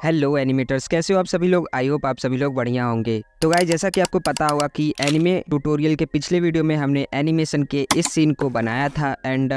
Hello animators, कैसे हो आप सभी लोग। आई होप आप सभी लोग बढ़िया होंगे। तो गाइस, जैसा कि आपको पता होगा कि एनिमे ट्यूटोरियल के पिछले वीडियो में हमने एनिमेशन के इस सीन को बनाया था एंड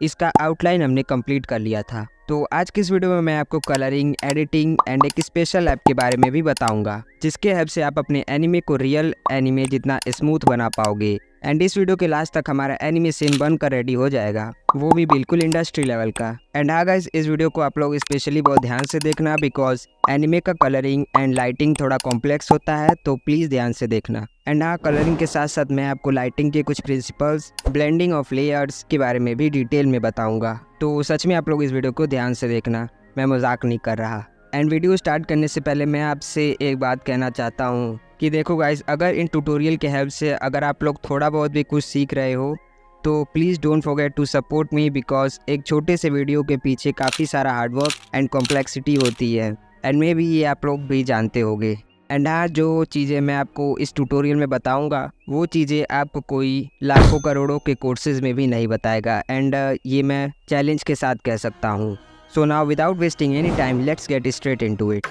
इसका आउटलाइन हमने कंप्लीट कर लिया था। तो आज की इस वीडियो में मैं आपको कलरिंग, एडिटिंग एंड एक स्पेशल ऐप के बारे में भी बताऊंगा, जिसके हेल्प से आप अपने एनिमे को रियल एनिमे जितना स्मूथ बना पाओगे। एंड इस वीडियो के लास्ट तक हमारा एनिमे सीन बनकर रेडी हो जाएगा, वो भी बिल्कुल इंडस्ट्री लेवल का। एंड हाँ गाइस, इस वीडियो को आप लोग स्पेशली बहुत ध्यान से देखना, बिकॉज एनिमे का कलरिंग एंड लाइटिंग थोड़ा कॉम्प्लेक्स होता है, तो प्लीज़ ध्यान से देखना। एंड हाँ, कलरिंग के साथ साथ मैं आपको लाइटिंग के कुछ प्रिंसिपल्स, ब्लेंडिंग ऑफ लेयर्स के बारे में भी डिटेल में बताऊंगा। तो सच में आप लोग इस वीडियो को ध्यान से देखना, मैं मजाक नहीं कर रहा। एंड वीडियो स्टार्ट करने से पहले मैं आपसे एक बात कहना चाहता हूँ कि देखो गाइस, अगर इन ट्यूटोरियल के हेल्प से अगर आप लोग थोड़ा बहुत भी कुछ सीख रहे हो तो please don't forget to support me, because एक छोटे से वीडियो के पीछे काफ़ी सारा हार्डवर्क एंड कॉम्प्लेक्सिटी होती है, एंड मे भी ये आप लोग भी जानते होंगे। एंड हाँ, जो चीज़ें मैं आपको इस ट्यूटोरियल में बताऊंगा वो चीज़ें आपको कोई लाखों करोड़ों के कोर्सेज में भी नहीं बताएगा, एंड ये मैं चैलेंज के साथ कह सकता हूँ। So now without wasting any time, let's get straight into it.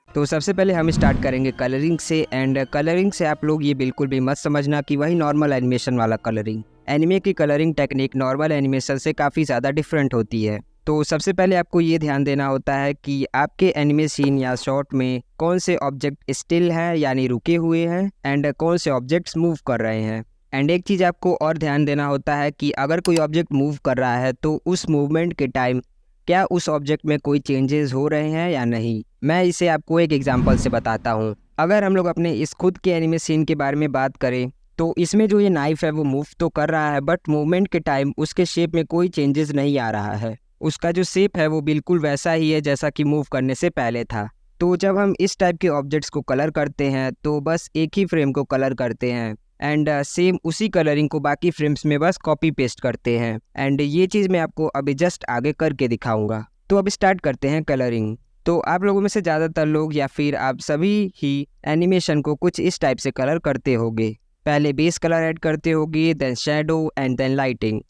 तो सबसे पहले हम स्टार्ट करेंगे कलरिंग से। एंड कलरिंग से आप लोग ये बिल्कुल भी मत समझना कि वही नॉर्मल एनिमेशन वाला कलरिंग। एनिमे की कलरिंग टेक्निक नॉर्मल एनिमेशन से काफ़ी ज़्यादा डिफरेंट होती है। तो सबसे पहले आपको ये ध्यान देना होता है कि आपके एनिमे सीन या शॉट में कौन से ऑब्जेक्ट स्टिल हैं यानी रुके हुए हैं, एंड कौन से ऑब्जेक्ट्स मूव कर रहे हैं। एंड एक चीज़ आपको और ध्यान देना होता है कि अगर कोई ऑब्जेक्ट मूव कर रहा है तो उस मूवमेंट के टाइम क्या उस ऑब्जेक्ट में कोई चेंजेस हो रहे हैं या नहीं। मैं इसे आपको एक एग्जांपल से बताता हूँ। अगर हम लोग अपने इस खुद के एनिमे सीन के बारे में बात करें तो इसमें जो ये नाइफ है वो मूव तो कर रहा है, बट मूवमेंट के टाइम उसके शेप में कोई चेंजेस नहीं आ रहा है। उसका जो शेप है वो बिल्कुल वैसा ही है जैसा कि मूव करने से पहले था। तो जब हम इस टाइप के ऑब्जेक्ट्स को कलर करते हैं तो बस एक ही फ्रेम को कलर करते हैं, एंड सेम उसी कलरिंग को बाकी फ्रेम्स में बस कॉपी पेस्ट करते हैं। एंड ये चीज़ मैं आपको अभी जस्ट आगे करके दिखाऊंगा। तो अब स्टार्ट करते हैं कलरिंग। तो आप लोगों में से ज़्यादातर लोग या फिर आप सभी ही एनिमेशन को कुछ इस टाइप से कलर करते होगे। पहले बेस कलर ऐड करते होगे, then shadow and then lighting.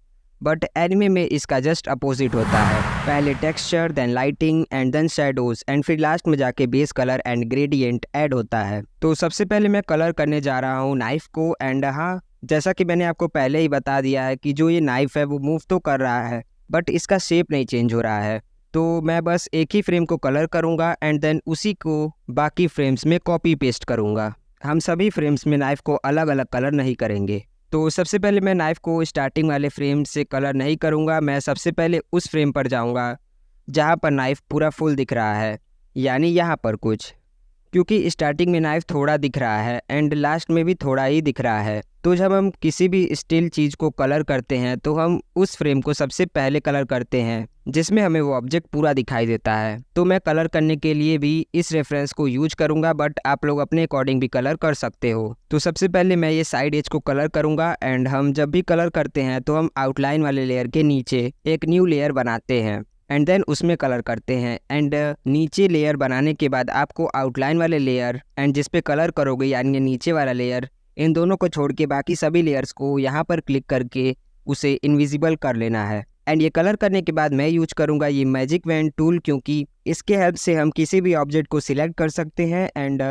But anime में इसका जस्ट अपोजिट होता है, पहले texture, then lighting and then shadows, and फिर लास्ट में जाके base colour and gradient add होता है। तो सबसे पहले मैं कलर करने जा रहा हूँ नाइफ को। एंड हाँ, जैसा कि मैंने आपको पहले ही बता दिया है कि जो ये नाइफ है वो मूव तो कर रहा है, बट इसका शेप नहीं चेंज हो रहा है। तो मैं बस एक ही फ्रेम को कलर करूँगा एंड देन उसी को बाकी फ्रेम्स में कॉपी पेस्ट करूँगा। हम सभी फ्रेम्स में नाइफ को अलग अलग कलर नहीं करेंगे। तो सबसे पहले मैं नाइफ को स्टार्टिंग वाले फ्रेम से कलर नहीं करूँगा। मैं सबसे पहले उस फ्रेम पर जाऊँगा जहाँ पर नाइफ पूरा फुल दिख रहा है, यानी यहाँ पर कुछ, क्योंकि स्टार्टिंग में नाइफ थोड़ा दिख रहा है एंड लास्ट में भी थोड़ा ही दिख रहा है। तो जब हम किसी भी स्टिल चीज़ को कलर करते हैं तो हम उस फ्रेम को सबसे पहले कलर करते हैं जिसमें हमें वो ऑब्जेक्ट पूरा दिखाई देता है। तो मैं कलर करने के लिए भी इस रेफरेंस को यूज करूंगा, बट आप लोग अपने अकॉर्डिंग भी कलर कर सकते हो। तो सबसे पहले मैं ये साइड एज को कलर करूंगा। एंड हम जब भी कलर करते हैं तो हम आउटलाइन वाले लेयर के नीचे एक न्यू लेयर बनाते हैं एंड देन उसमें कलर करते हैं। एंड नीचे लेयर बनाने के बाद आपको आउटलाइन वाले लेयर एंड जिस पे कलर करोगे यानी नीचे वाला लेयर, इन दोनों को छोड़ के बाकी सभी लेयर्स को यहाँ पर क्लिक करके उसे इनविजिबल कर लेना है। एंड ये कलर करने के बाद मैं यूज करूँगा ये मैजिक वैन टूल, क्योंकि इसके हेल्प से हम किसी भी ऑब्जेक्ट को सिलेक्ट कर सकते हैं। एंड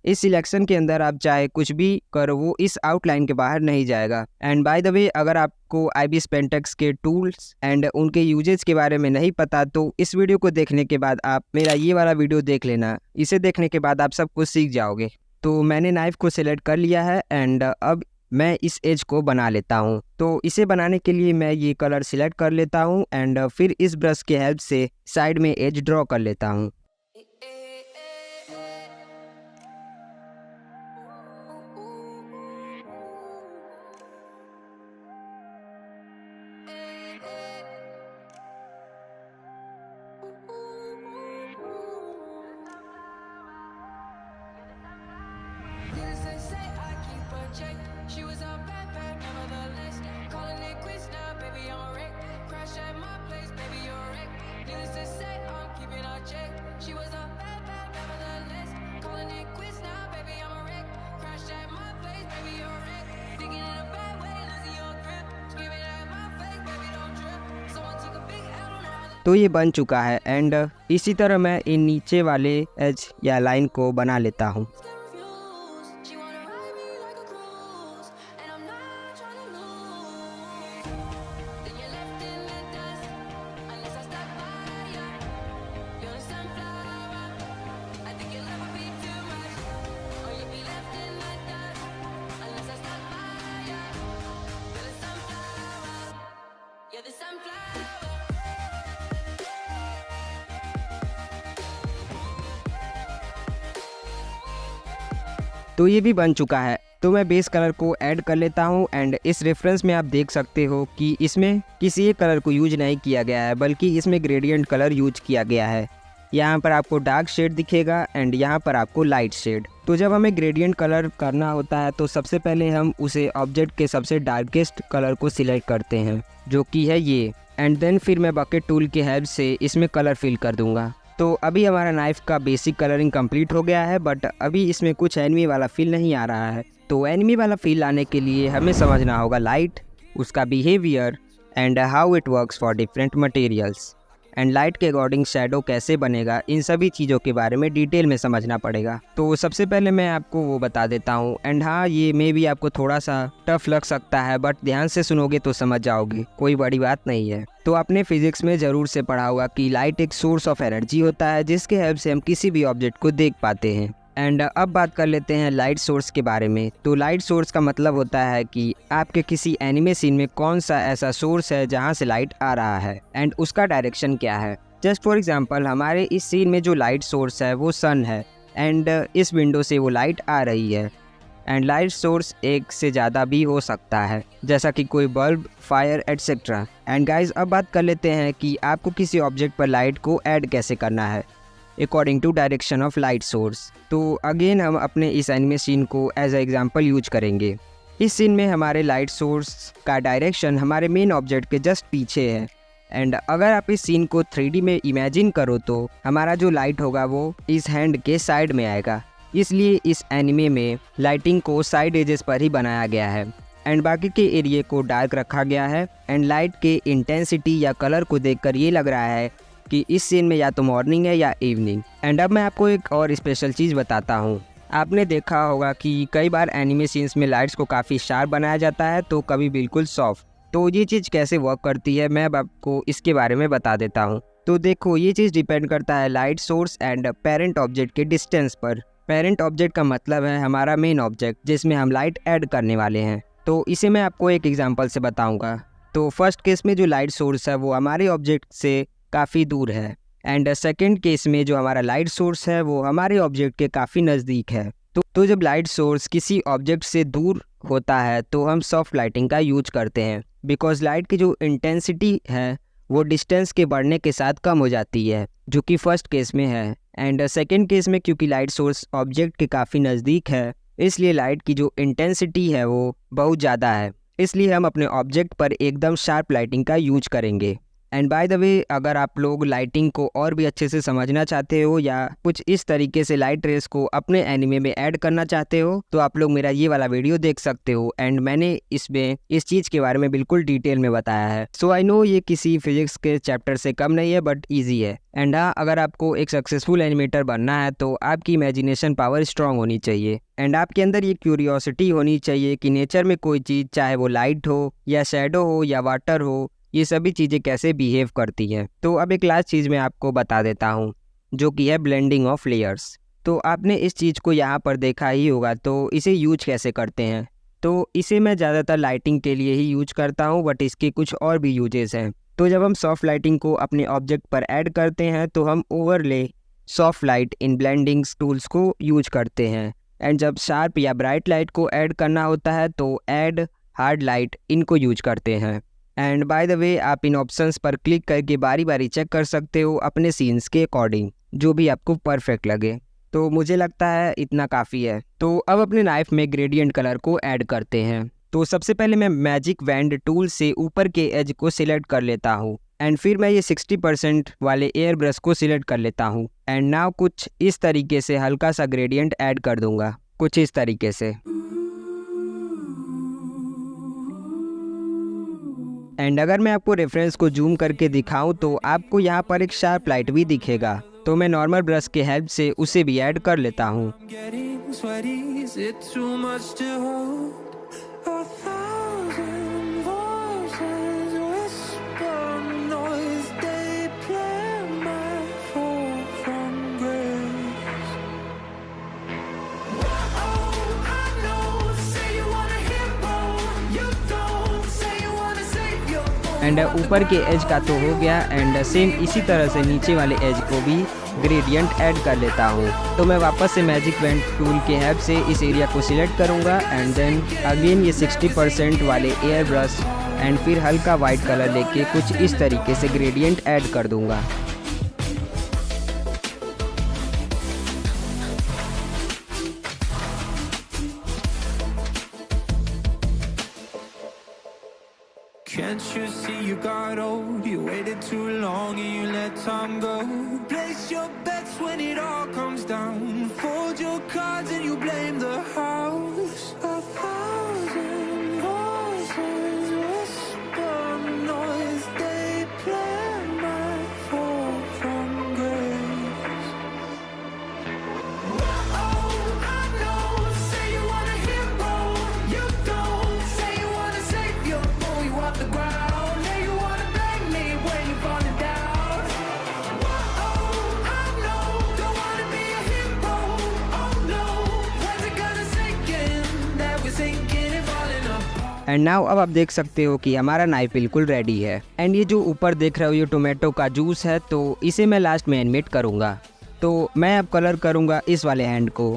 इस सिलेक्शन के अंदर आप चाहे कुछ भी करो, वो इस आउटलाइन के बाहर नहीं जाएगा। एंड बाय द वे, अगर आपको IBIS पेंटेक्स के टूल्स एंड उनके यूजेस के बारे में नहीं पता तो इस वीडियो को देखने के बाद आप मेरा ये वाला वीडियो देख लेना। इसे देखने के बाद आप सब कुछ सीख जाओगे। तो मैंने नाइफ को सिलेक्ट कर लिया है एंड अब मैं इस एज को बना लेता हूँ। तो इसे बनाने के लिए मैं ये कलर सिलेक्ट कर लेता हूँ एंड फिर इस ब्रश के हेल्प से साइड में एज ड्रॉ कर लेता हूँ। She was a bad, bad, nevertheless. Calling it quits now, baby, I'm wrecked. Crash at my place, baby, you're wrecked. Needless to say, I'm keeping her check. तो ये बन चुका है एंड इसी तरह मैं इन नीचे वाले एज या लाइन को बना लेता हूँ। Confused. She wanna ride me like a cruise, and I'm not trying to lose. Then you're left in the dust, unless I stop by ya. You're a sunflower. I think you'll never be too much, or you'll be left in the dust, unless I stop by ya. You're the sunflower. You're the sunflower. तो ये भी बन चुका है। तो मैं base colour को add कर लेता हूँ एंड इस रेफरेंस में आप देख सकते हो कि इसमें किसी एक कलर को यूज नहीं किया गया है, बल्कि इसमें ग्रेडियंट कलर यूज किया गया है। यहाँ पर आपको डार्क शेड दिखेगा एंड यहाँ पर आपको लाइट शेड। तो जब हमें ग्रेडियंट कलर करना होता है तो सबसे पहले हम उसे ऑब्जेक्ट के सबसे डार्केस्ट कलर को सिलेक्ट करते हैं, जो कि है ये, एंड देन फिर मैं बकेट टूल की हेल्प से इसमें कलर फिल कर दूंगा। तो अभी हमारा नाइफ का बेसिक कलरिंग कंप्लीट हो गया है, बट अभी इसमें कुछ एनिमी वाला फील नहीं आ रहा है। तो एनिमी वाला फील लाने के लिए हमें समझना होगा लाइट, उसका behaviour and how it works for different materials, and light के अकॉर्डिंग शैडो कैसे बनेगा। इन सभी चीज़ों के बारे में डिटेल में समझना पड़ेगा। तो सबसे पहले मैं आपको वो बता देता हूँ, एंड हाँ ये मे भी आपको थोड़ा सा टफ लग सकता है, बट ध्यान से सुनोगे तो समझ जाओगे, कोई बड़ी बात नहीं है। तो आपने फिजिक्स में ज़रूर से पढ़ा होगा कि लाइट एक सोर्स ऑफ एनर्जी होता है, जिसके हेल्प से हम किसी भी ऑब्जेक्ट को देख पाते हैं। एंड अब बात कर लेते हैं लाइट सोर्स के बारे में। तो लाइट सोर्स का मतलब होता है कि आपके किसी एनिमे सीन में कौन सा ऐसा सोर्स है जहां से लाइट आ रहा है एंड उसका डायरेक्शन क्या है। जस्ट फॉर एग्जांपल हमारे इस सीन में जो लाइट सोर्स है वो सन है एंड इस विंडो से वो लाइट आ रही है। एंड लाइट सोर्स एक से ज़्यादा भी हो सकता है, जैसा कि कोई bulb, fire etcetera. And guys अब बात कर लेते हैं कि आपको किसी ऑब्जेक्ट पर लाइट को ऐड कैसे करना है according to direction of light source. तो अगेन हम अपने इस एनिमे सीन को एज ए एग्जाम्पल यूज करेंगे। इस सीन में हमारे लाइट सोर्स का डायरेक्शन हमारे मेन ऑब्जेक्ट के जस्ट पीछे है। एंड अगर आप इस सीन को 3D में इमेजिन करो तो हमारा जो लाइट होगा वो इस हैंड के साइड में आएगा। इसलिए इस एनिमे में लाइटिंग को साइड एजेस पर ही बनाया गया है एंड बाकी के एरिया को डार्क रखा गया है। एंड लाइट के इंटेंसिटी या कलर को देखकर ये लग रहा है कि इस सीन में या तो मॉर्निंग है या इवनिंग। एंड अब मैं आपको एक और स्पेशल चीज़ बताता हूँ। आपने देखा होगा कि कई बार एनिमे सीन्स में लाइट्स को काफ़ी शार्प बनाया जाता है, तो कभी बिल्कुल सॉफ्ट। तो ये चीज़ कैसे वर्क करती है मैं अब आपको इसके बारे में बता देता हूँ। तो देखो ये चीज़ डिपेंड करता है light source and parent object के डिस्टेंस पर। पेरेंट ऑब्जेक्ट का मतलब है हमारा मेन ऑब्जेक्ट जिसमें हम लाइट ऐड करने वाले हैं। तो इसे मैं आपको एक एग्जांपल से बताऊंगा। तो फर्स्ट केस में जो लाइट सोर्स है वो हमारे ऑब्जेक्ट से काफ़ी दूर है एंड सेकंड केस में जो हमारा लाइट सोर्स है वो हमारे ऑब्जेक्ट के काफ़ी नज़दीक है। तो जब लाइट सोर्स किसी ऑब्जेक्ट से दूर होता है तो हम सॉफ्ट लाइटिंग का यूज करते हैं, बिकॉज लाइट की जो इंटेंसिटी है वो डिस्टेंस के बढ़ने के साथ कम हो जाती है, जो कि फर्स्ट केस में है। एंड सेकेंड केस में क्योंकि लाइट सोर्स ऑब्जेक्ट के काफ़ी नज़दीक है, इसलिए लाइट की जो इंटेंसिटी है वो बहुत ज़्यादा है, इसलिए हम अपने ऑब्जेक्ट पर एकदम शार्प लाइटिंग का यूज करेंगे। एंड बाय द वे अगर आप लोग लाइटिंग को और भी अच्छे से समझना चाहते हो या कुछ इस तरीके से लाइट रेस को अपने एनिमे में ऐड करना चाहते हो तो आप लोग मेरा ये वाला वीडियो देख सकते हो। एंड मैंने इसमें इस चीज़ के बारे में बिल्कुल डिटेल में बताया है। सो आई नो ये किसी फिजिक्स के चैप्टर से कम नहीं है, बट ईजी है। एंड हाँ, अगर आपको एक सक्सेसफुल एनिमेटर बनना है तो आपकी इमेजिनेशन पावर स्ट्रांग होनी चाहिए एंड आपके अंदर ये क्यूरियोसिटी होनी चाहिए कि नेचर में कोई चीज़, चाहे वो लाइट हो या शैडो हो या वाटर हो, ये सभी चीज़ें कैसे बिहेव करती हैं। तो अब एक लास्ट चीज़ मैं आपको बता देता हूँ, जो कि है ब्लेंडिंग ऑफ लेयर्स। तो आपने इस चीज़ को यहाँ पर देखा ही होगा। तो इसे यूज कैसे करते हैं? तो इसे मैं ज़्यादातर लाइटिंग के लिए ही यूज करता हूँ, बट इसके कुछ और भी यूजेस हैं। तो जब हम सॉफ्ट लाइटिंग को अपने ऑब्जेक्ट पर ऐड करते हैं तो हम overlay soft light in blending tools को यूज करते हैं। एंड जब शार्प या ब्राइट लाइट को ऐड करना होता है तो ऐड हार्ड लाइट इनको यूज करते हैं। एंड बाय द वे आप इन ऑप्शंस पर क्लिक करके बारी बारी चेक कर सकते हो अपने सीन्स के अकॉर्डिंग, जो भी आपको परफेक्ट लगे। तो मुझे लगता है इतना काफ़ी है। तो अब अपने नाइफ में ग्रेडियंट कलर को ऐड करते हैं। तो सबसे पहले मैं मैजिक वैंड टूल से ऊपर के एज को सिलेक्ट कर लेता हूँ एंड फिर मैं ये 60% वाले एयर ब्रश को सिलेक्ट कर लेता हूँ एंड नाउ कुछ इस तरीके से हल्का सा ग्रेडियंट ऐड कर दूंगा, कुछ इस तरीके से। एंड अगर मैं आपको रेफरेंस को जूम करके दिखाऊं तो आपको यहाँ पर एक शार्प लाइट भी दिखेगा, तो मैं नॉर्मल ब्रश के हेल्प से उसे भी ऐड कर लेता हूँ। Getting sweaty, is it too much to hold? 1,000 voices whisper noise, they play my fall from grace. Oh, I know, say you want a hero, you don't, say you wanna save your boy. And ऊपर के as का तो हो गया, and same इसी तरह से नीचे वाले एज को भी ग्रेडियंट ऐड कर लेता हूँ। तो मैं वापस से मैजिक पेंट टूल के हेल्प से इस एरिया को सिलेक्ट करूँगा एंड देन अगेन ये 60% वाले एयर ब्रश एंड फिर हल्का वाइट कलर लेके कुछ इस तरीके से ग्रेडियंट ऐड कर दूँगा। Can't you see you got old? You waited too long and you let time go. Place your bets when it all comes down. Fold your cards and you blame the house. 1,000 voices whisper noise, they play my fall from grace. Oh, I know, say you want a hero, you don't, say you wanna save your boy, you off the ground, now you wanna blame me when you're falling down. Oh, I know, don't wanna be a hero, oh no, when's it gonna sink in, that we're sinking and falling apart. And now अब आप देख सकते हो कि हमारा knife बिल्कुल ready है। And ये जो ऊपर देख रहे हो ये टोमेटो का जूस है, तो इसे मैं लास्ट में एनिमेट करूँगा। तो मैं अब कलर करूँगा इस वाले हैंड को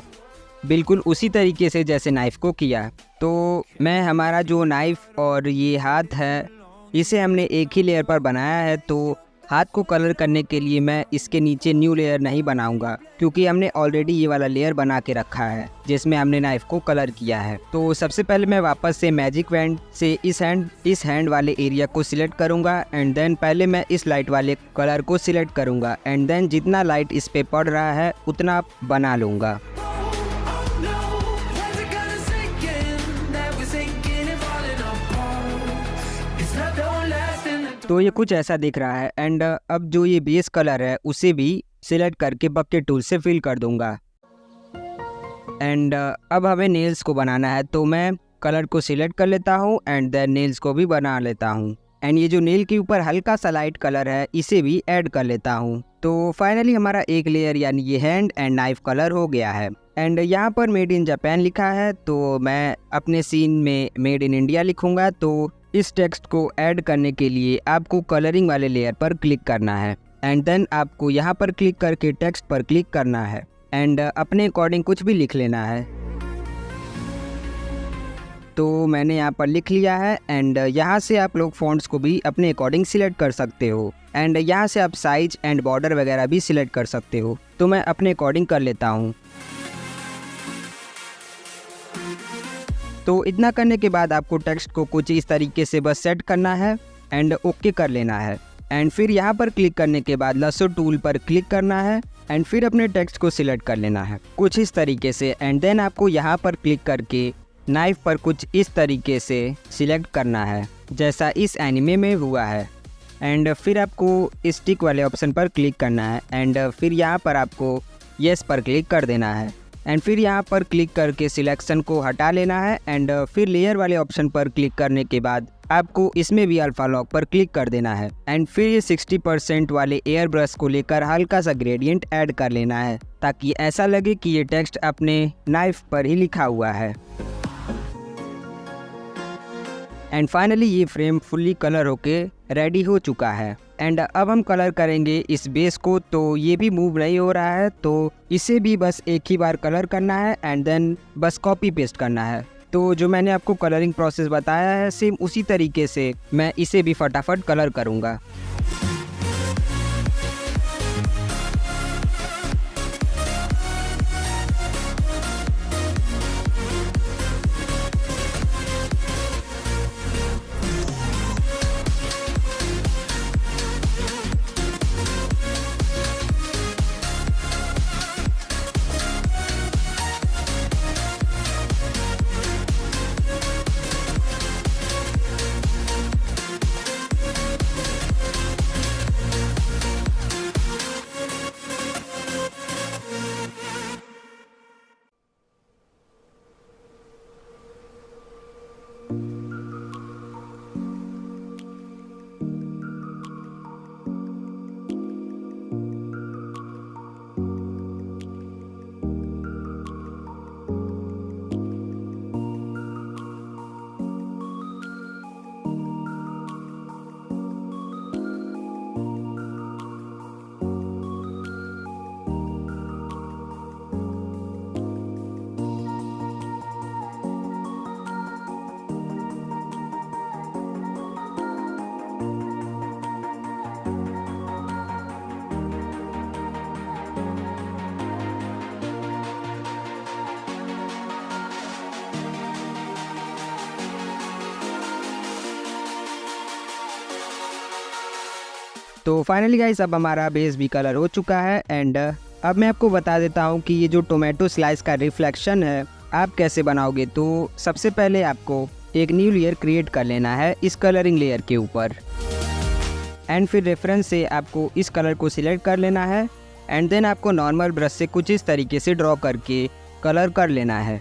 बिल्कुल उसी तरीके से जैसे नाइफ़ को किया। तो मैं हमारा जो नाइफ़ और ये हाथ है इसे हमने एक ही लेयर पर बनाया है, तो हाथ को कलर करने के लिए मैं इसके नीचे न्यू लेयर नहीं बनाऊंगा, क्योंकि हमने ऑलरेडी ये वाला लेयर बना के रखा है जिसमें हमने नाइफ को कलर किया है। तो सबसे पहले मैं वापस से मैजिक वैंड से इस हैंड वाले एरिया को सिलेक्ट करूंगा एंड देन पहले मैं इस लाइट वाले कलर को सिलेक्ट करूंगा एंड देन जितना लाइट इस पे पड़ रहा है उतना बना लूँगा। Oh no, when's it gonna sink in, that we're sinking and falling apart. It's not don't last in the तो ये कुछ ऐसा दिख रहा है एंड अब जो ये बेस कलर है उसे भी सिलेक्ट करके बकेट टूल से फिल कर दूंगा। एंड अब हमें नेल्स को बनाना है, तो मैं कलर को सिलेक्ट कर लेता हूँ एंड देन नेल्स को भी बना लेता हूँ। एंड ये जो नेल के ऊपर हल्का सा लाइट कलर है इसे भी ऐड कर लेता हूँ। तो फाइनली हमारा एक लेयर यानी ये हैंड एंड नाइफ कलर हो गया है। एंड यहाँ पर मेड इन जापान लिखा है, तो मैं अपने सीन में मेड इन इंडिया लिखूँगा। तो इस टेक्स्ट को ऐड करने के लिए आपको कलरिंग वाले लेयर पर क्लिक करना है एंड देन आपको यहाँ पर क्लिक करके टेक्स्ट पर क्लिक करना है एंड अपने अकॉर्डिंग कुछ भी लिख लेना है। तो मैंने यहाँ पर लिख लिया है एंड यहाँ से आप लोग फ़ॉन्ट्स को भी अपने अकॉर्डिंग सिलेक्ट कर सकते हो एंड यहाँ से आप साइज एंड बॉर्डर वगैरह भी सिलेक्ट कर सकते हो। तो मैं अपने अकॉर्डिंग कर लेता हूँ। तो इतना करने के बाद आपको टेक्स्ट को कुछ इस तरीके से बस सेट करना है एंड ओके कर लेना है एंड फिर यहाँ पर क्लिक करने के बाद लसो टूल पर क्लिक करना है एंड फिर अपने टेक्स्ट को सिलेक्ट कर लेना है कुछ इस तरीके से एंड देन आपको यहाँ पर क्लिक करके नाइफ पर कुछ इस तरीके से सिलेक्ट करना है जैसा इस एनिमे में हुआ है एंड फिर आपको स्टिक वाले ऑप्शन पर क्लिक करना है एंड फिर यहाँ पर आपको येस पर क्लिक कर देना है एंड फिर यहाँ पर क्लिक करके सिलेक्शन को हटा लेना है एंड फिर लेयर वाले ऑप्शन पर क्लिक करने के बाद आपको इसमें भी अल्फा लॉक पर क्लिक कर देना है एंड फिर ये 60% वाले एयर ब्रश को लेकर हल्का सा ग्रेडियंट ऐड कर लेना है ताकि ऐसा लगे कि ये टेक्स्ट अपने नाइफ पर ही लिखा हुआ है। एंड फाइनली ये फ्रेम फुल्ली कलर होके रेडी हो चुका है एंड अब हम कलर करेंगे इस बेस को। तो ये भी मूव नहीं हो रहा है, तो इसे भी बस एक ही बार कलर करना है एंड देन बस कॉपी पेस्ट करना है। तो जो मैंने आपको कलरिंग प्रोसेस बताया है सेम उसी तरीके से मैं इसे भी फटाफट कलर करूँगा। तो फाइनली गाइस अब हमारा बेस भी कलर हो चुका है एंड अब मैं आपको बता देता हूँ कि ये जो टोमेटो स्लाइस का रिफ्लेक्शन है आप कैसे बनाओगे। तो सबसे पहले आपको एक न्यू लेयर क्रिएट कर लेना है इस कलरिंग लेयर के ऊपर एंड फिर रेफरेंस से आपको इस कलर को सिलेक्ट कर लेना है एंड देन आपको नॉर्मल ब्रश से कुछ इस तरीके से ड्रॉ करके कलर कर लेना है।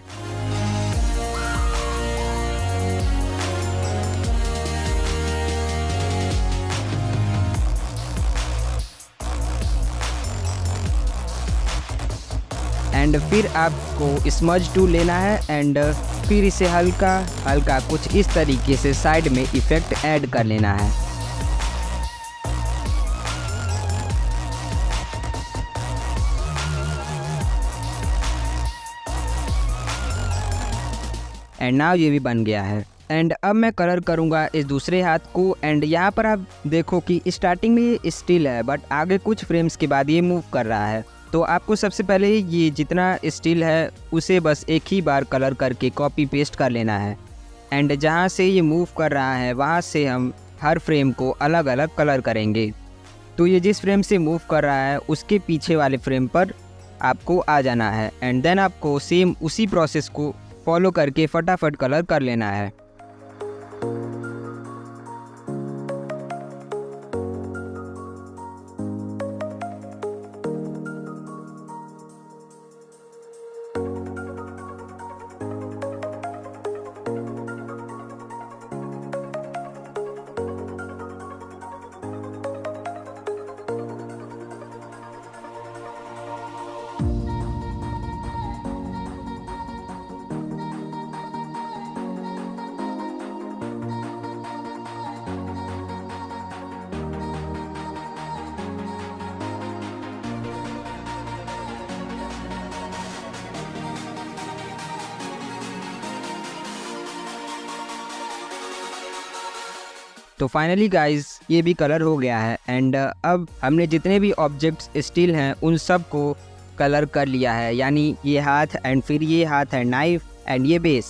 एंड फिर आपको स्मज टूल लेना है एंड फिर इसे हल्का हल्का कुछ इस तरीके से साइड में इफेक्ट ऐड कर लेना है। एंड नाउ ये भी बन गया है एंड अब मैं कलर करूँगा इस दूसरे हाथ को एंड यहाँ पर आप देखो कि स्टार्टिंग में ये स्टिल है बट आगे कुछ फ्रेम्स के बाद ये मूव कर रहा है। तो आपको सबसे पहले ये जितना स्टिल है उसे बस एक ही बार कलर करके कॉपी पेस्ट कर लेना है एंड जहाँ से ये मूव कर रहा है वहाँ से हम हर फ्रेम को अलग अलग कलर करेंगे। तो ये जिस फ्रेम से मूव कर रहा है उसके पीछे वाले फ्रेम पर आपको आ जाना है एंड देन आपको सेम उसी प्रोसेस को फॉलो करके फटाफट कलर कर लेना है। तो फाइनली गाइस ये भी कलर हो गया है एंड अब हमने जितने भी ऑब्जेक्ट्स स्टिल हैं उन सब को कलर कर लिया है, यानी ये हाथ एंड फिर ये हाथ है नाइफ एंड ये बेस।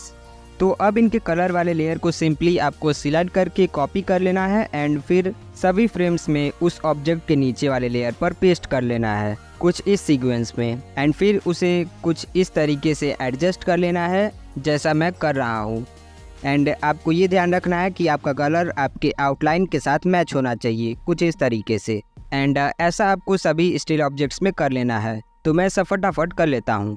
तो अब इनके कलर वाले लेयर को सिंपली आपको सिलेक्ट करके कॉपी कर लेना है एंड फिर सभी फ्रेम्स में उस ऑब्जेक्ट के नीचे वाले लेयर पर पेस्ट कर लेना है कुछ इस सीक्वेंस में एंड फिर उसे कुछ इस तरीके से एडजस्ट कर लेना है जैसा मैं कर रहा हूँ। एंड आपको ये ध्यान रखना है कि आपका कलर आपके आउटलाइन के साथ मैच होना चाहिए कुछ इस तरीके से एंड ऐसा आपको सभी स्टिल ऑब्जेक्ट्स में कर लेना है। तो मैं सब फटाफट कर लेता हूँ।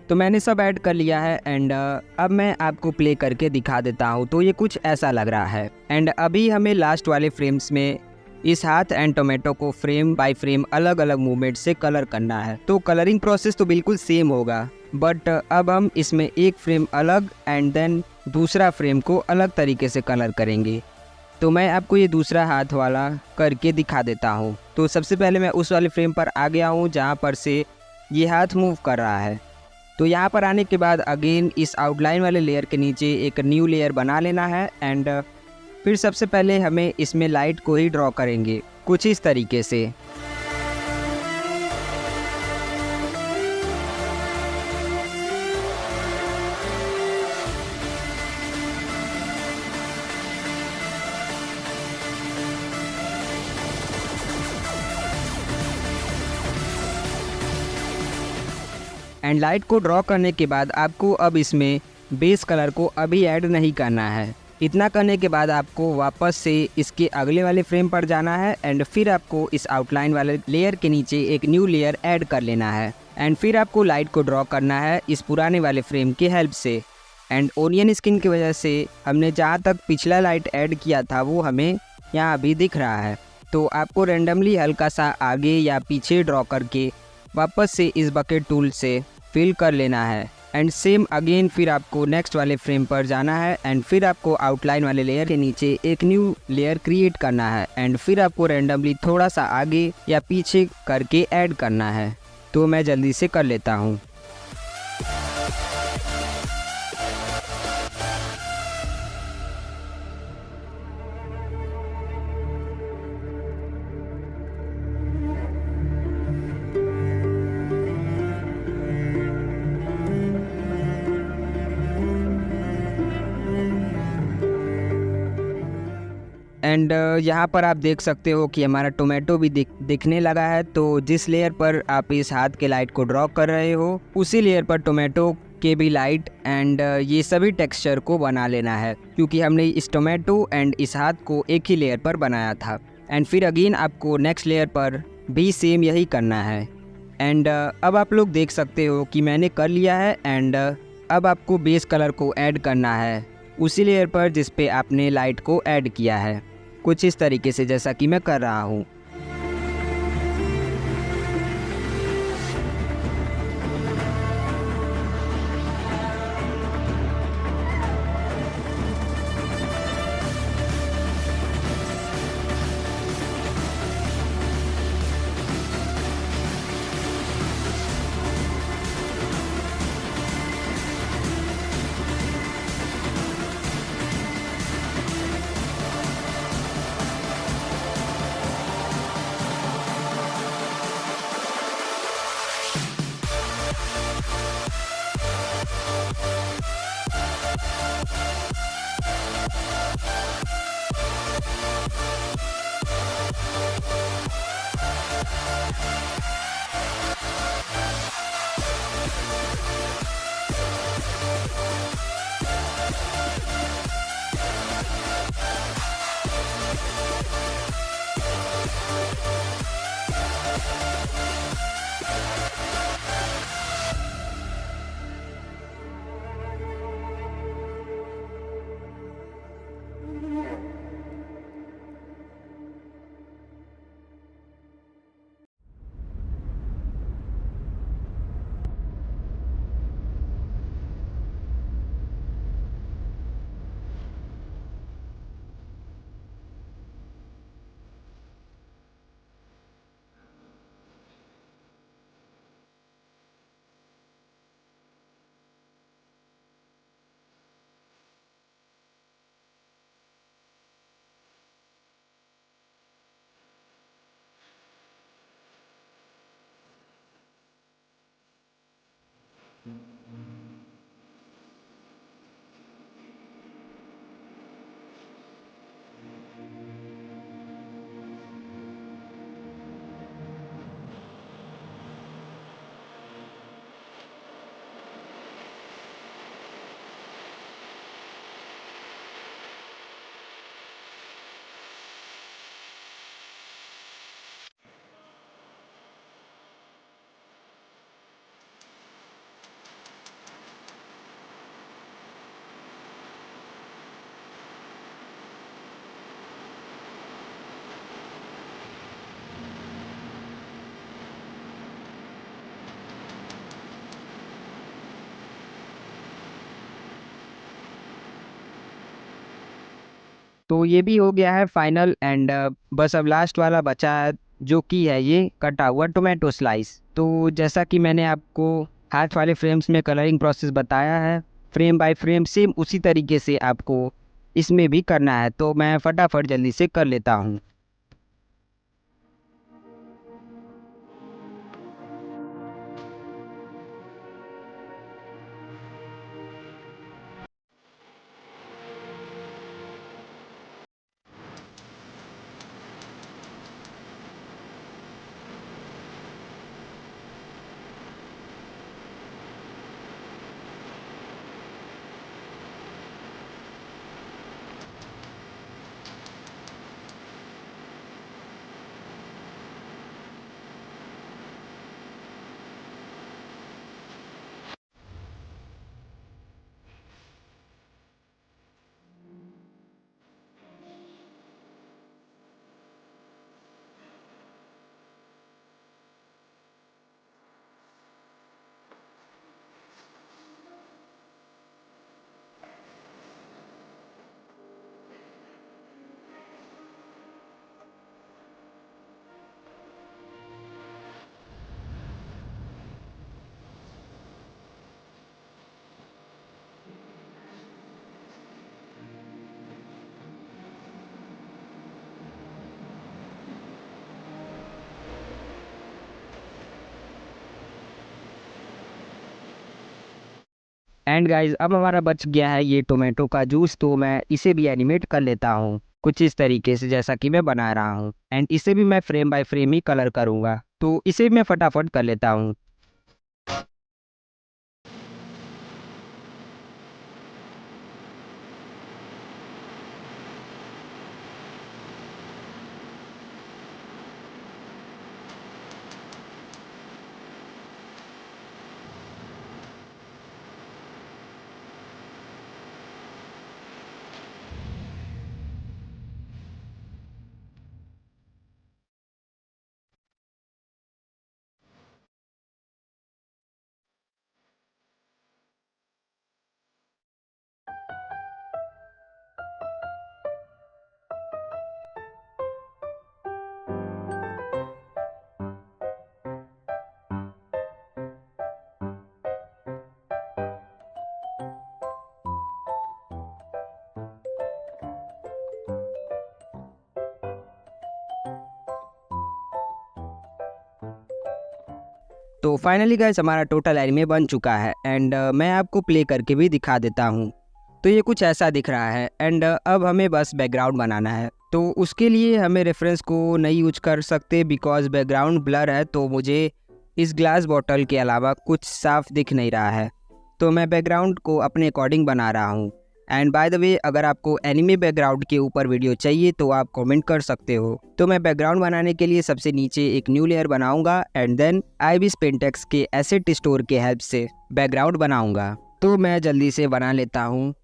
तो मैंने सब ऐड कर लिया है एंड अब मैं आपको प्ले करके दिखा देता हूँ। तो ये कुछ ऐसा लग रहा है एंड अभी हमें लास्ट वाले फ्रेम्स में इस हाथ एंड टोमेटो को फ्रेम बाय फ्रेम अलग अलग मूवमेंट से कलर करना है। तो कलरिंग प्रोसेस तो बिल्कुल सेम होगा बट अब हम इसमें एक फ्रेम अलग एंड देन दूसरा फ्रेम को अलग तरीके से कलर करेंगे। तो मैं आपको ये दूसरा हाथ वाला करके दिखा देता हूँ। तो सबसे पहले मैं उस वाले फ्रेम पर आ गया हूँ जहाँ पर से ये हाथ मूव कर रहा है। तो यहाँ पर आने के बाद अगेन इस आउटलाइन वाले लेयर के नीचे एक न्यू लेयर बना लेना है एंड फिर सबसे पहले हमें इसमें लाइट को ही ड्रॉ करेंगे कुछ इस तरीके से। एंड लाइट को ड्रॉ करने के बाद आपको अब इसमें बेस कलर को अभी ऐड नहीं करना है इतना करने के बाद आपको वापस से इसके अगले वाले फ्रेम पर जाना है एंड फिर आपको इस आउटलाइन वाले लेयर के नीचे एक न्यू लेयर ऐड कर लेना है एंड फिर आपको लाइट को ड्रॉ करना है इस पुराने वाले फ्रेम की हेल्प से। एंड ओनियन स्किन की वजह से हमने जहाँ तक पिछला लाइट ऐड किया था वो हमें यहाँ अभी दिख रहा है। तो आपको रेंडमली हल्का सा आगे या पीछे ड्रॉ करके वापस से इस बकेट टूल से फिल कर लेना है एंड सेम अगेन फिर आपको नेक्स्ट वाले फ्रेम पर जाना है एंड फिर आपको आउटलाइन वाले लेयर के नीचे एक न्यू लेयर क्रिएट करना है एंड फिर आपको रेंडमली थोड़ा सा आगे या पीछे करके ऐड करना है। तो मैं जल्दी से कर लेता हूँ। एंड यहाँ पर आप देख सकते हो कि हमारा टोमेटो भी दिखने लगा है। तो जिस लेयर पर आप इस हाथ के लाइट को ड्रॉ कर रहे हो उसी लेयर पर टोमेटो के भी लाइट एंड ये सभी टेक्सचर को बना लेना है, क्योंकि हमने इस टोमेटो एंड इस हाथ को एक ही लेयर पर बनाया था। एंड फिर अगेन आपको नेक्स्ट लेयर पर भी सेम यही करना है। एंड अब आप लोग देख सकते हो कि मैंने कर लिया है। एंड अब आपको बेस कलर को ऐड करना है उसी लेयर पर जिस पे आपने लाइट को ऐड किया है, कुछ इस तरीके से जैसा कि मैं कर रहा हूँ। तो ये भी हो गया है फाइनल। एंड बस अब लास्ट वाला बचा है जो कि है ये कटा हुआ टोमेटो स्लाइस। तो जैसा कि मैंने आपको हाथ वाले फ्रेम्स में कलरिंग प्रोसेस बताया है, फ्रेम बाय फ्रेम सेम उसी तरीके से आपको इसमें भी करना है। तो मैं फटाफट जल्दी से कर लेता हूँ। एंड गाइज अब हमारा बच गया है ये टोमेटो का जूस, तो मैं इसे भी एनिमेट कर लेता हूँ कुछ इस तरीके से जैसा कि मैं बना रहा हूँ। एंड इसे भी मैं frame by frame he colour करूँगा, तो इसे भी मैं फटाफट कर लेता हूँ। तो फाइनली गाइस हमारा टोटल एनिमे बन चुका है। एंड मैं आपको प्ले करके भी दिखा देता हूँ। तो ये कुछ ऐसा दिख रहा है। एंड अब हमें बस बैकग्राउंड बनाना है, तो उसके लिए हमें रेफरेंस को नहीं यूज कर सकते बिकॉज बैकग्राउंड ब्लर है, तो मुझे इस ग्लास बॉटल के अलावा कुछ साफ दिख नहीं रहा है। तो मैं बैकग्राउंड को अपने अकॉर्डिंग बना रहा हूँ। एंड बाय द वे, अगर आपको एनिमे बैकग्राउंड के ऊपर वीडियो चाहिए तो आप कमेंट कर सकते हो। तो मैं बैकग्राउंड बनाने के लिए सबसे नीचे एक न्यू लेयर बनाऊंगा एंड देन IBIS पेंटेक्स के एसेट स्टोर के हेल्प से बैकग्राउंड बनाऊंगा। तो मैं जल्दी से बना लेता हूँ।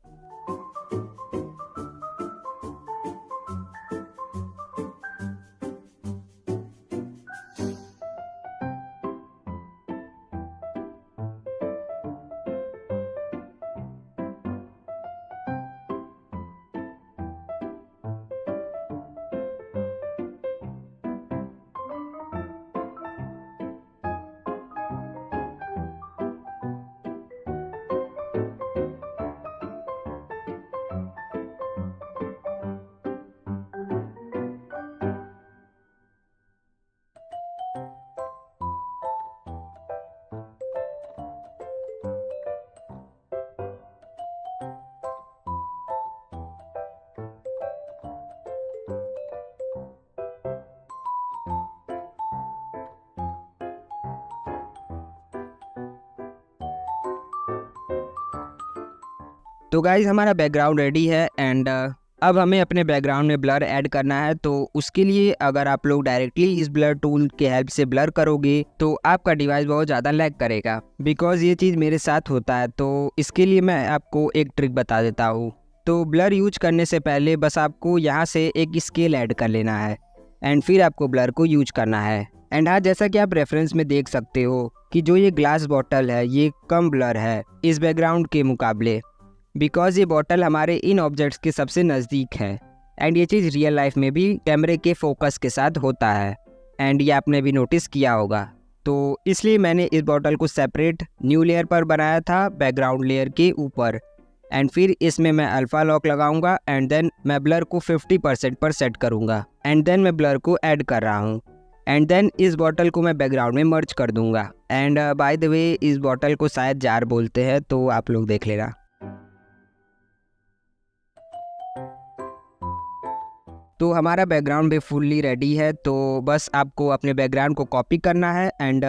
तो गाइज हमारा बैकग्राउंड रेडी है। एंड अब हमें अपने बैकग्राउंड में ब्लर ऐड करना है। तो उसके लिए अगर आप लोग डायरेक्टली इस ब्लर टूल के हेल्प से ब्लर करोगे तो आपका डिवाइस बहुत ज़्यादा लैग करेगा, बिकॉज ये चीज़ मेरे साथ होता है। तो इसके लिए मैं आपको एक ट्रिक बता देता हूँ। तो ब्लर यूज करने से पहले बस आपको यहाँ से एक स्केल ऐड कर लेना है एंड फिर आपको ब्लर को यूज करना है। एंड हाँ, जैसा कि आप रेफरेंस में देख सकते हो कि जो ये ग्लास बॉटल है ये कम ब्लर है इस बैकग्राउंड के मुकाबले, बिकॉज ये बॉटल हमारे इन ऑब्जेक्ट्स के सबसे नज़दीक है। एंड ये चीज़ रियल लाइफ में भी कैमरे के फोकस के साथ होता है एंड ये आपने भी नोटिस किया होगा। तो इसलिए मैंने इस बॉटल को सेपरेट न्यू लेयर पर बनाया था बैकग्राउंड लेयर के ऊपर। एंड फिर इसमें मैं अल्फ़ा लॉक लगाऊंगा एंड देन मैं ब्लर को 50% पर सेट करूंगा एंड देन मैं ब्लर को ऐड कर रहा हूँ एंड देन इस बॉटल को मैं बैकग्राउंड में मर्ज कर दूंगा। एंड बाय द वे, इस बॉटल को शायद जार बोलते हैं, तो आप लोग देख लेना। तो हमारा बैकग्राउंड भी फुल्ली रेडी है। तो बस आपको अपने बैकग्राउंड को कॉपी करना है एंड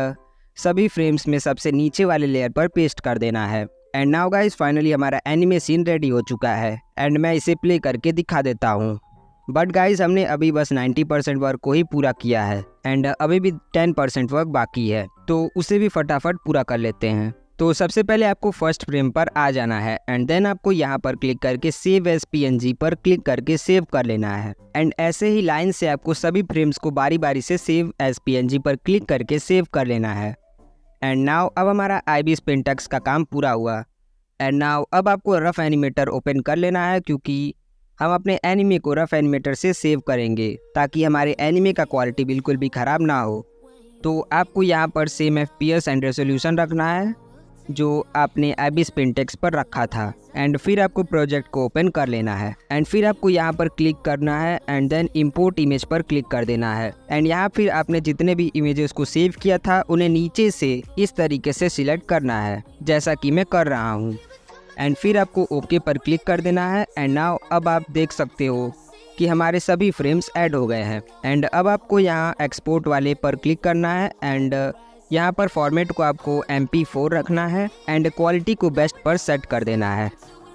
सभी फ्रेम्स में सबसे नीचे वाले लेयर पर पेस्ट कर देना है। एंड नाउ गाइस फाइनली हमारा एनिमे सीन रेडी हो चुका है एंड मैं इसे प्ले करके दिखा देता हूँ। बट गाइस हमने अभी बस 90% वर्क को ही पूरा किया है एंड अभी भी 10% वर्क बाकी है, तो उसे भी फटाफट पूरा कर लेते हैं। तो सबसे पहले आपको फर्स्ट फ्रेम पर आ जाना है एंड देन आपको यहाँ पर क्लिक करके सेव एज PNG पर क्लिक करके सेव कर लेना है। एंड ऐसे ही लाइन से आपको सभी फ्रेम्स को बारी बारी से सेव एज PNG पर क्लिक करके सेव कर लेना है। एंड नाउ अब हमारा IBIS पेंटेक्स का काम पूरा हुआ। एंड नाउ अब आपको रफ एनिमेटर ओपन कर लेना है, क्योंकि हम अपने एनिमे को रफ एनिमेटर से सेव करेंगे ताकि हमारे एनिमे का क्वालिटी बिल्कुल भी ख़राब ना हो। तो आपको यहाँ पर सेम FPS एंड रेजोल्यूशन रखना है जो आपने IBIS पेंटेक्स पर रखा था। एंड फिर आपको प्रोजेक्ट को ओपन कर लेना है एंड फिर आपको यहाँ पर क्लिक करना है एंड देन इंपोर्ट इमेज पर क्लिक कर देना है। एंड यहाँ फिर आपने जितने भी इमेजेस को सेव किया था उन्हें नीचे से इस तरीके से सिलेक्ट करना है, जैसा कि मैं कर रहा हूँ। एंड फिर आपको ओके पर क्लिक कर देना है। एंड नाउ अब आप देख सकते हो कि हमारे सभी फ्रेम्स ऐड हो गए हैं। एंड अब आपको यहाँ एक्सपोर्ट वाले पर क्लिक करना है एंड यहाँ पर फॉर्मेट को आपको MP4 रखना है एंड क्वालिटी को बेस्ट पर सेट कर देना है।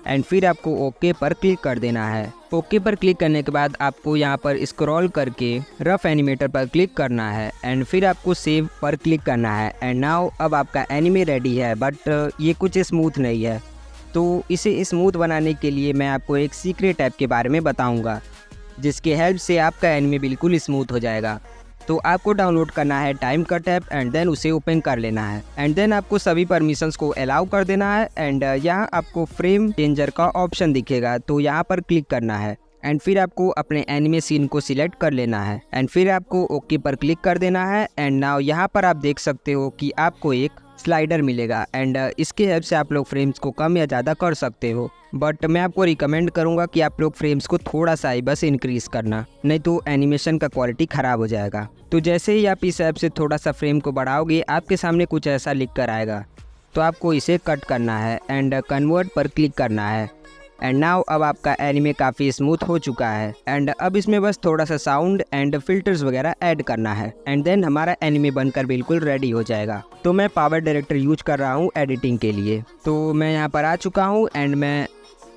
एंड फिर आपको ओके पर क्लिक कर देना है। ओके पर क्लिक करने के बाद आपको यहाँ पर स्क्रॉल करके रफ एनिमेटर पर क्लिक करना है एंड फिर आपको सेव पर क्लिक करना है। एंड नाउ अब आपका एनिमे रेडी है, बट ये कुछ स्मूथ नहीं है। तो इसे स्मूथ बनाने के लिए मैं आपको एक सीक्रेट ऐप के बारे में बताऊंगा, जिसके हेल्प से आपका एनिमे बिल्कुल स्मूथ हो जाएगा। तो आपको डाउनलोड करना है Time Cut app and then उसे ओपन कर लेना है एंड देन आपको सभी परमिशंस को अलाउ कर देना है। एंड यहाँ आपको फ्रेम चेंजर का ऑप्शन दिखेगा, तो यहाँ पर क्लिक करना है एंड फिर आपको अपने एनिमे सीन को सिलेक्ट कर लेना है एंड फिर आपको ओके पर क्लिक कर देना है। एंड नाउ यहाँ पर आप देख सकते हो कि आपको एक स्लाइडर मिलेगा एंड इसके हेल्प से आप लोग फ्रेम्स को कम या ज़्यादा कर सकते हो, बट मैं आपको रिकमेंड करूँगा कि आप लोग फ्रेम्स को थोड़ा सा ही बस इंक्रीज़ करना, नहीं तो एनिमेशन का क्वालिटी ख़राब हो जाएगा। तो जैसे ही आप इस ऐप से थोड़ा सा फ्रेम को बढ़ाओगे आपके सामने कुछ ऐसा लिख कर आएगा, तो आपको इसे कट करना है एंड कन्वर्ट पर क्लिक करना है। एंड नाउ अब आपका एनिमे काफ़ी स्मूथ हो चुका है एंड अब इसमें बस थोड़ा सा साउंड एंड फिल्टर्स वगैरह ऐड करना है एंड देन हमारा एनिमे बनकर बिल्कुल रेडी हो जाएगा। तो मैं पावर डायरेक्टर यूज कर रहा हूँ एडिटिंग के लिए। तो मैं यहाँ पर आ चुका हूँ एंड मैं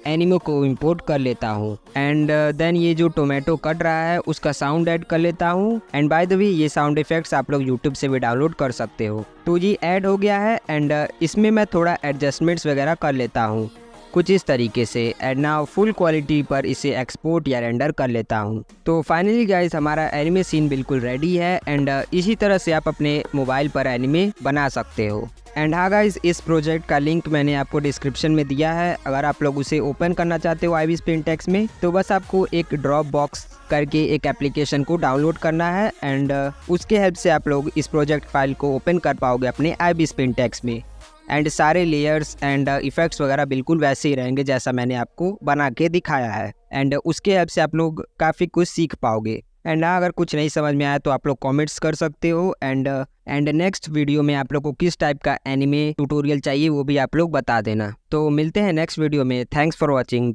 एनिमे को इंपोर्ट कर लेता हूँ एंड देन ये जो टोमेटो कट रहा है उसका साउंड ऐड कर लेता हूँ। एंड बाय द वे ये साउंड इफेक्ट्स आप लोग यूट्यूब से भी डाउनलोड कर सकते हो। तो ये ऐड हो गया है एंड इसमें मैं थोड़ा एडजस्टमेंट्स वगैरह कर लेता हूँ कुछ इस तरीके से। एंड नाउ फुल क्वालिटी पर इसे एक्सपोर्ट या रेंडर कर लेता हूँ। तो फाइनली गाइस हमारा एनिमे सीन बिल्कुल रेडी है एंड इसी तरह से आप अपने मोबाइल पर एनिमे बना सकते हो। एंड हाँ गाइस, इस प्रोजेक्ट का लिंक मैंने आपको डिस्क्रिप्शन में दिया है। अगर आप लोग उसे ओपन करना चाहते हो IB Spintax में, तो बस आपको एक ड्रॉप बॉक्स करके एक एप्लीकेशन को डाउनलोड करना है एंड उसके हेल्प से आप लोग इस प्रोजेक्ट फाइल को ओपन कर पाओगे अपने IB Spintax में। एंड सारे लेयर्स एंड इफ़ेक्ट्स वगैरह बिल्कुल वैसे ही रहेंगे जैसा मैंने आपको बना के दिखाया है एंड उसके हेल्प से आप लोग काफ़ी कुछ सीख पाओगे। एंड अगर कुछ नहीं समझ में आया तो आप लोग कमेंट्स कर सकते हो एंड नेक्स्ट वीडियो में आप लोग को किस टाइप का एनिमे ट्यूटोरियल चाहिए वो भी आप लोग बता देना। तो मिलते हैं नेक्स्ट वीडियो में। Thanks for watching.